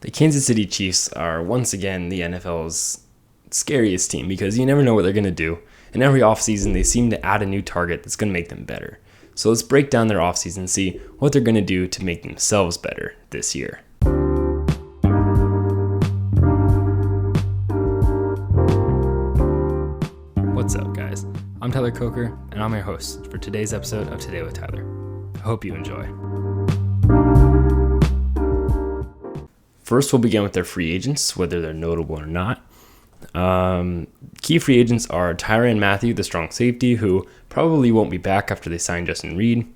The Kansas City Chiefs are once again the NFL's scariest team because you never know what they're going to do. And every offseason, they seem to add a new target that's going to make them better. So let's break down their offseason and see what they're going to do to make themselves better this year. What's up, guys? I'm Tyler Coker, and I'm your host for today's episode of Today with Tyler. I hope you enjoy. First, we'll begin with their free agents, whether they're notable or not. Key free agents are Tyrann Mathieu, the strong safety, who probably won't be back after they sign Justin Reid.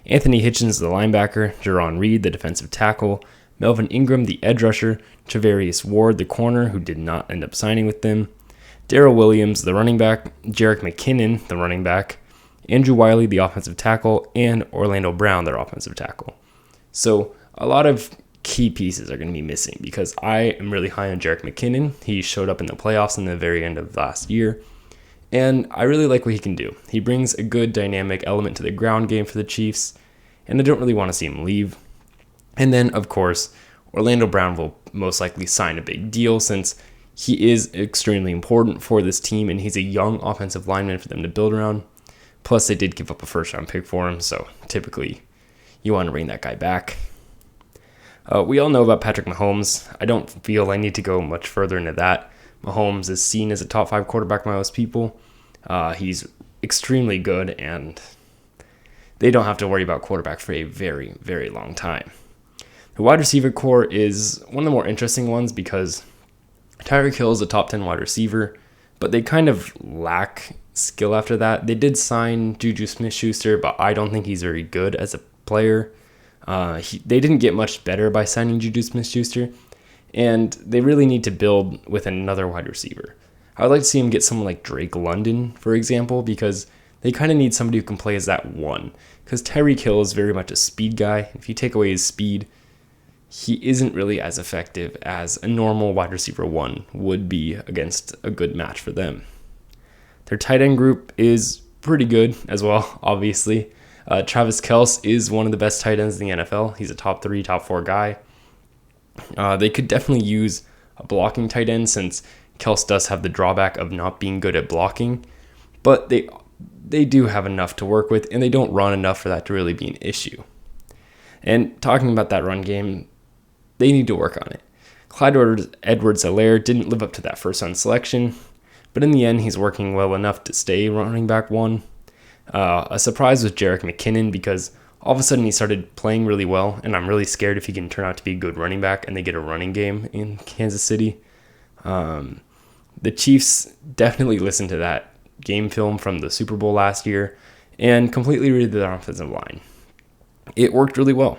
Anthony Hitchens, the linebacker. Jerron Reed, the defensive tackle. Melvin Ingram, the edge rusher. Travarius Ward, the corner, who did not end up signing with them. Darrell Williams, the running back. Jerick McKinnon, the running back. Andrew Wiley, the offensive tackle. And Orlando Brown, their offensive tackle. So a lot of key pieces are going to be missing because I am really high on Jerick McKinnon. He showed up in the playoffs in the very end of last year, and I really like what he can do. He brings a good dynamic element to the ground game for the Chiefs, and I don't really want to see him leave. And then, of course, Orlando Brown will most likely sign a big deal since he is extremely important for this team, and he's a young offensive lineman for them to build around. Plus, they did give up a first-round pick for him, so typically you want to bring that guy back. We all know about Patrick Mahomes. I don't feel I need to go much further into that. Mahomes is seen as a top 5 quarterback by most people. He's extremely good, and they don't have to worry about quarterback for a very, very long time. The wide receiver core is one of the more interesting ones because Tyreek Hill is a top 10 wide receiver, but they kind of lack skill after that. They did sign Juju Smith-Schuster, but I don't think he's very good as a player. They didn't get much better by signing Juju Smith-Schuster, and they really need to build with another wide receiver. I would like to see him get someone like Drake London, for example, because they kind of need somebody who can play as that one. Because Tyreek Hill is very much a speed guy. If you take away his speed, he isn't really as effective as a normal wide receiver one would be against a good match for them. Their tight end group is pretty good as well, obviously. Travis Kelce is one of the best tight ends in the NFL. He's a top 3, top 4 guy. They could definitely use a blocking tight end since Kelce does have the drawback of not being good at blocking. But they do have enough to work with, and they don't run enough for that to really be an issue. And talking about that run game, they need to work on it. Clyde Edwards-Helaire didn't live up to that first-round selection, but in the end, he's working well enough to stay running back 1. A surprise was Jerick McKinnon because all of a sudden he started playing really well, and I'm really scared if he can turn out to be a good running back and they get a running game in Kansas City. The Chiefs definitely listened to that game film from the Super Bowl last year and completely redid their offensive line. It worked really well.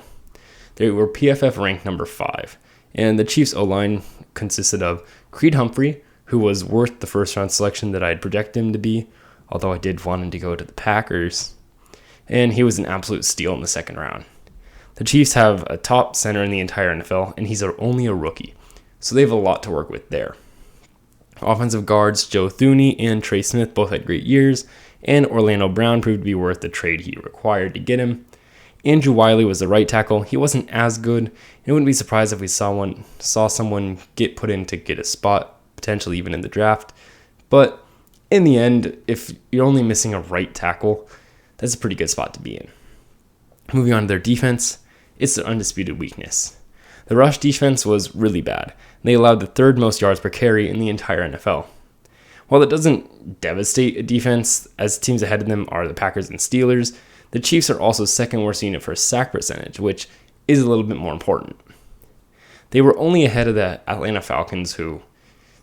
They were PFF ranked number 5, and the Chiefs O-line consisted of Creed Humphrey, who was worth the first-round selection that I had projected him to be, although I did want him to go to the Packers, and he was an absolute steal in the second round. The Chiefs have a top center in the entire NFL, and he's only a rookie, so they have a lot to work with there. Offensive guards Joe Thuney and Trey Smith both had great years, and Orlando Brown proved to be worth the trade he required to get him. Andrew Wiley was the right tackle. He wasn't as good, and I wouldn't be surprised if we saw someone get put in to get a spot, potentially even in the draft, but in the end, if you're only missing a right tackle, that's a pretty good spot to be in. Moving on to their defense, it's their undisputed weakness. The rush defense was really bad. They allowed the 3rd most yards per carry in the entire NFL. While it doesn't devastate a defense, as teams ahead of them are the Packers and Steelers, the Chiefs are also 2nd worst unit for sack percentage, which is a little bit more important. They were only ahead of the Atlanta Falcons, who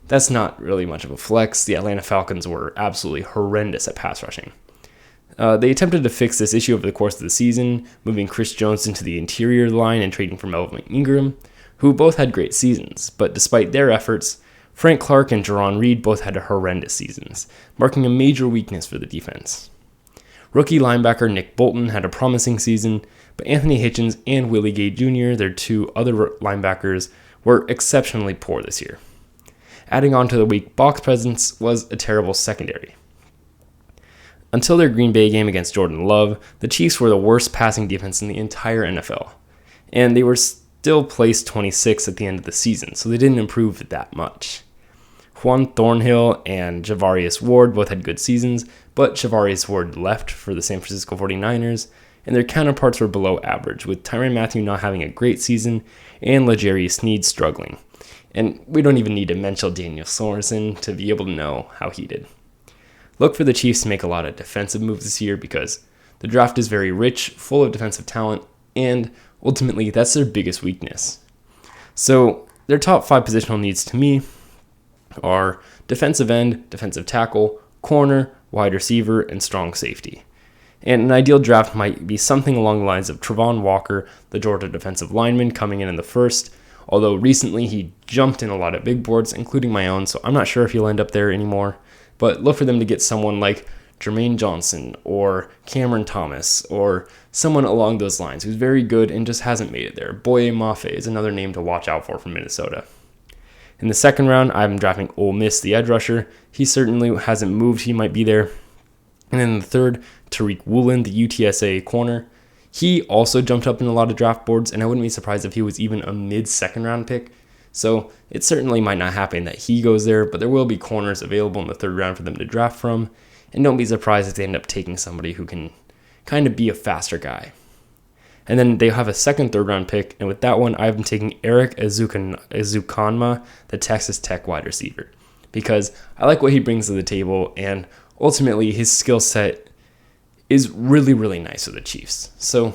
that's not really much of a flex. The Atlanta Falcons were absolutely horrendous at pass rushing. They attempted to fix this issue over the course of the season, moving Chris Jones into the interior line and trading for Melvin Ingram, who both had great seasons. But despite their efforts, Frank Clark and Jerron Reed both had horrendous seasons, marking a major weakness for the defense. Rookie linebacker Nick Bolton had a promising season, but Anthony Hitchens and Willie Gay Jr., their 2 other linebackers, were exceptionally poor this year. Adding on to the weak box presence was a terrible secondary. Until their Green Bay game against Jordan Love, the Chiefs were the worst passing defense in the entire NFL, and they were still placed 26th at the end of the season, so they didn't improve that much. Juan Thornhill and Javarius Ward both had good seasons, but Javarius Ward left for the San Francisco 49ers, and their counterparts were below average, with Tyrann Mathieu not having a great season and L'Jarius Sneed struggling. And we don't even need to mention Daniel Sorensen to be able to know how he did. Look for the Chiefs to make a lot of defensive moves this year because the draft is very rich, full of defensive talent, and ultimately that's their biggest weakness. So their top 5 positional needs to me are defensive end, defensive tackle, corner, wide receiver, and strong safety. And an ideal draft might be something along the lines of Travon Walker, the Georgia defensive lineman, coming in the first, although recently he jumped in a lot of big boards, including my own, so I'm not sure if he'll end up there anymore. But look for them to get someone like Jermaine Johnson or Cameron Thomas or someone along those lines who's very good and just hasn't made it there. Boye Mafe is another name to watch out for from Minnesota. In the second round, I'm drafting Ole Miss, the edge rusher. He certainly hasn't moved. He might be there. And then the third, Tyreek Woolen, the UTSA corner. He also jumped up in a lot of draft boards, and I wouldn't be surprised if he was even a mid-second round pick. So it certainly might not happen that he goes there, but there will be corners available in the third round for them to draft from. And don't be surprised if they end up taking somebody who can kind of be a faster guy. And then they have a second, third round pick, and with that one, I've been taking Eric Ezukanma, the Texas Tech wide receiver, because I like what he brings to the table, and ultimately his skill set is really, really nice for the Chiefs. So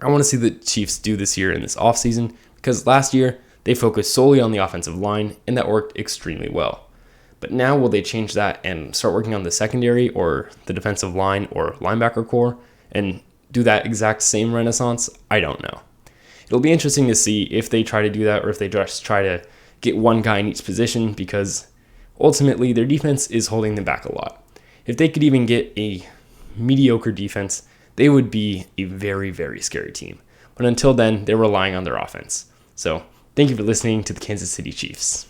I want to see the Chiefs do this year in this offseason, because last year they focused solely on the offensive line, and that worked extremely well. But now will they change that and start working on the secondary or the defensive line or linebacker core and do that exact same renaissance? I don't know. It'll be interesting to see if they try to do that or if they just try to get one guy in each position, because ultimately their defense is holding them back a lot. If they could even get a mediocre defense, they would be a very, very scary team. But until then, they're relying on their offense. So thank you for listening to the Kansas City Chiefs.